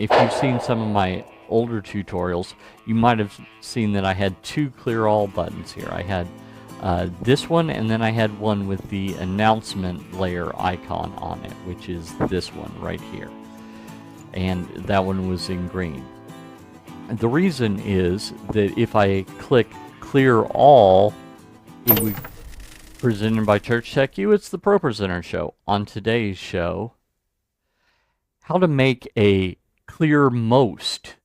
If you've seen some of my older tutorials, you might have seen that I had two clear all buttons here. I had this one, and then I had one with the announcement layer icon on it, which is this one right here. And that one was in green. The reason is that if I click clear all, it would presented by Church Tech U. It's the ProPresenter show. On today's show, how to make a clear most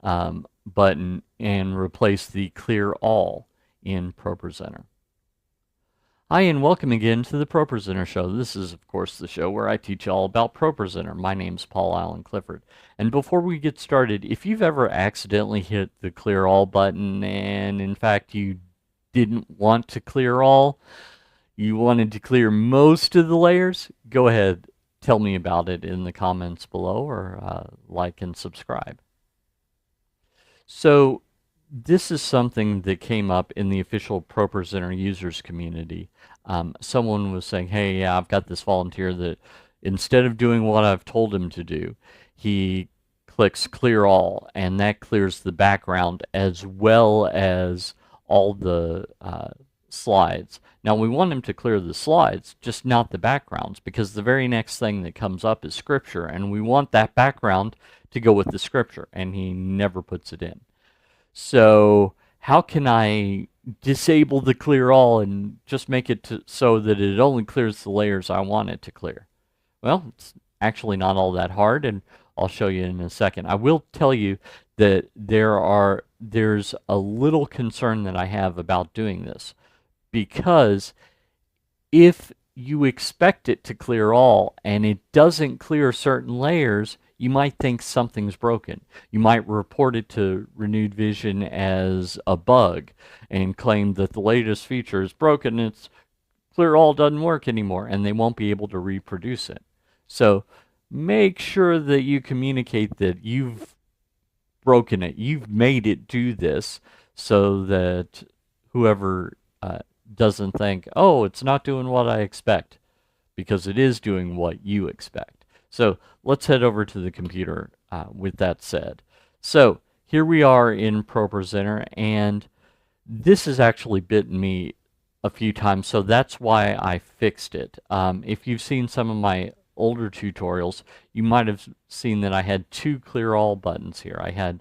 button and replace the clear all in ProPresenter. Hi, and welcome again to the ProPresenter show. This is, of course, the show where I teach you all about ProPresenter. My name's Paul Allen Clifford. And before we get started, if you've ever accidentally hit the clear all button and, in fact, you didn't want to clear all, you wanted to clear most of the layers, go ahead, tell me about it in the comments below, or like and subscribe. So this is something that came up in the official ProPresenter users community. Someone was saying, hey, yeah, I've got this volunteer that instead of doing what I've told him to do, he clicks clear all, and that clears the background as well as all the slides. Now we want him to clear the slides, just not the backgrounds, because the very next thing that comes up is scripture, and we want that background to go with the scripture, and he never puts it in. So how can I disable the clear all and just make it so that it only clears the layers I want it to clear? Well, it's actually not all that hard, and I'll show you in a second. I will tell you that there's a little concern that I have about doing this, because if you expect it to clear all and it doesn't clear certain layers, you might think something's broken. You might report it to Renewed Vision as a bug and claim that the latest feature is broken, it's clear all doesn't work anymore, and they won't be able to reproduce it. So make sure that you communicate that you've broken it, you've made it do this, so that whoever doesn't think, oh, it's not doing what I expect, because it is doing what you expect. So let's head over to the computer with that said. So here we are in ProPresenter, and this has actually bitten me a few times, so that's why I fixed it. If you've seen some of my older tutorials, you might have seen that I had two clear all buttons here. I had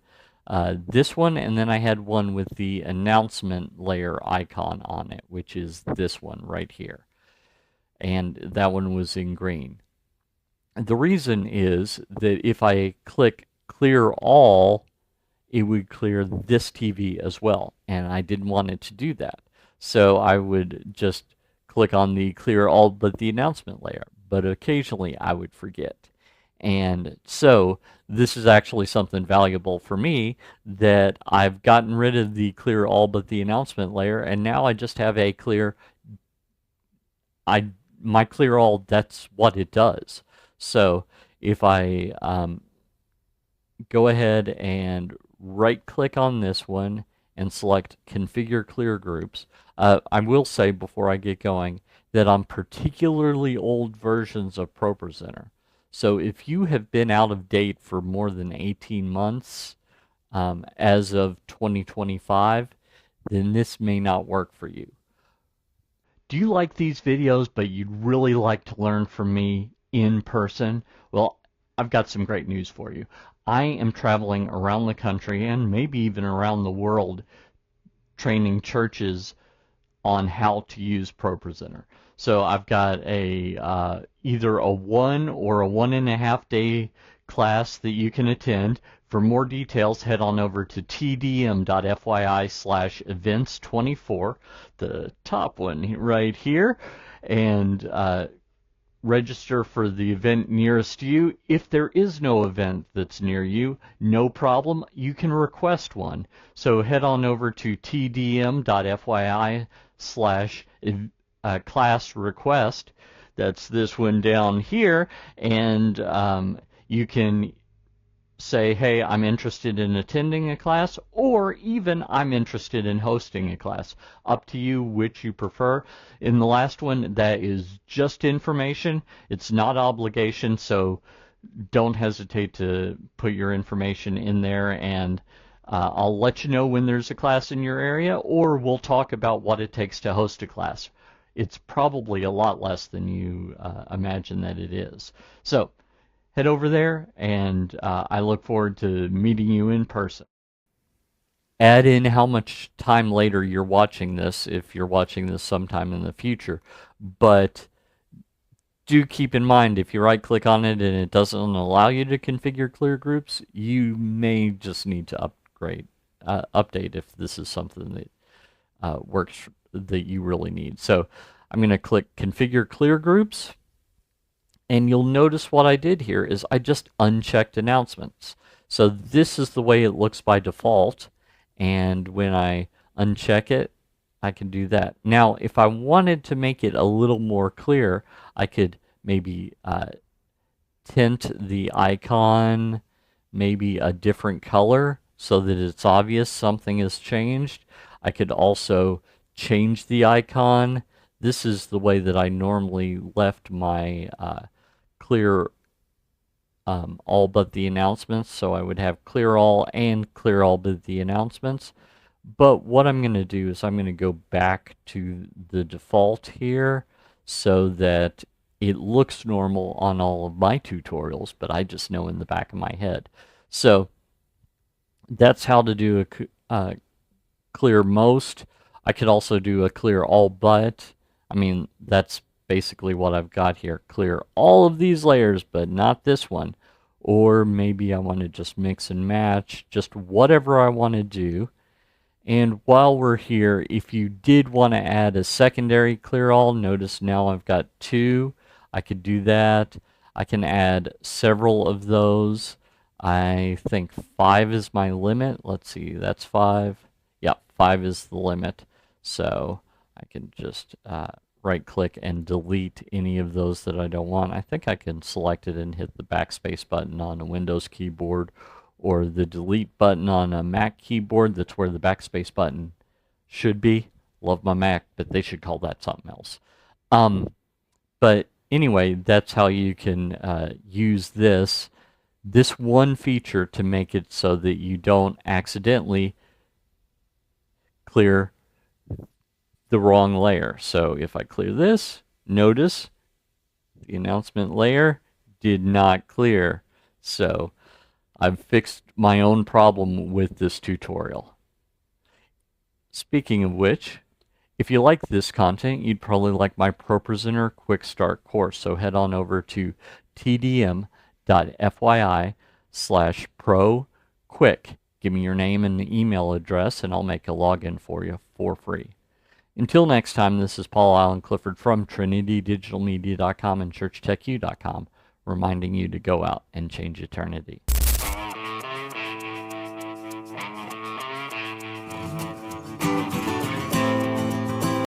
this one, and then I had one with the announcement layer icon on it, which is this one right here. And that one was in green. The reason is that if I click clear all, it would clear this TV as well, and I didn't want it to do that. So I would just click on the clear all but the announcement layer, but occasionally I would forget. And so this is actually something valuable for me, that I've gotten rid of the clear all but the announcement layer, and now I just have a clear, my clear all, that's what it does. So if I go ahead and right click on this one and select configure clear groups, I will say before I get going that on particularly old versions of ProPresenter, so if you have been out of date for more than 18 months as of 2025, then this may not work for you. Do you like these videos but you'd really like to learn from me in person? Well, I've got some great news for you. I am traveling around the country and maybe even around the world training churches on how to use ProPresenter. So I've got a either a 1 or a 1.5 day class that you can attend. For more details, head on over to TDM.fyi/events24, the top one right here, and register for the event nearest you. If there is no event that's near you, no problem, you can request one. So head on over to tdm.fyi/class request. That's this one down here, and you can say, hey, I'm interested in attending a class, or even I'm interested in hosting a class. Up to you which you prefer. In the last one, that is just information. It's not obligation, so don't hesitate to put your information in there, and I'll let you know when there's a class in your area, or we'll talk about what it takes to host a class. It's probably a lot less than you imagine that it is. So head over there, and I look forward to meeting you in person. Add in how much time later you're watching this, if you're watching this sometime in the future. But do keep in mind, if you right click on it and it doesn't allow you to configure clear groups, you may just need to update if this is something that works that you really need. So I'm going to click configure clear groups, and you'll notice what I did here is I just unchecked announcements. So this is the way it looks by default, and when I uncheck it, I can do that. Now, if I wanted to make it a little more clear, I could maybe tint the icon maybe a different color so that it's obvious something has changed. I could also change the icon. This is the way that I normally left my clear all but the announcements. So I would have clear all and clear all but the announcements. But what I'm going to do is I'm going to go back to the default here so that it looks normal on all of my tutorials, but I just know in the back of my head. So that's how to do a clear most. I could also do a clear all but. I mean, that's basically what I've got here. Clear all of these layers, but not this one. Or maybe I want to just mix and match, just whatever I want to do. And while we're here, if you did want to add a secondary clear all, notice now I've got two. I could do that. I can add several of those. I think 5 is my limit. Let's see, that's 5. Yep, 5 is the limit. So I can just right click and delete any of those that I don't want. I think I can select it and hit the backspace button on a Windows keyboard, or the delete button on a Mac keyboard. That's where the backspace button should be. Love my Mac, but they should call that something else. But anyway, that's how you can use this one feature to make it so that you don't accidentally clear the wrong layer. So if I clear this, notice the announcement layer did not clear. So I've fixed my own problem with this tutorial. Speaking of which, if you like this content, you'd probably like my ProPresenter Quick Start course. So head on over to TDM.fyi/proquick. Give me your name and email address, and I'll make a login for you for free. Until next time, this is Paul Allen Clifford from TrinityDigitalMedia.com and ChurchTechU.com, reminding you to go out and change eternity.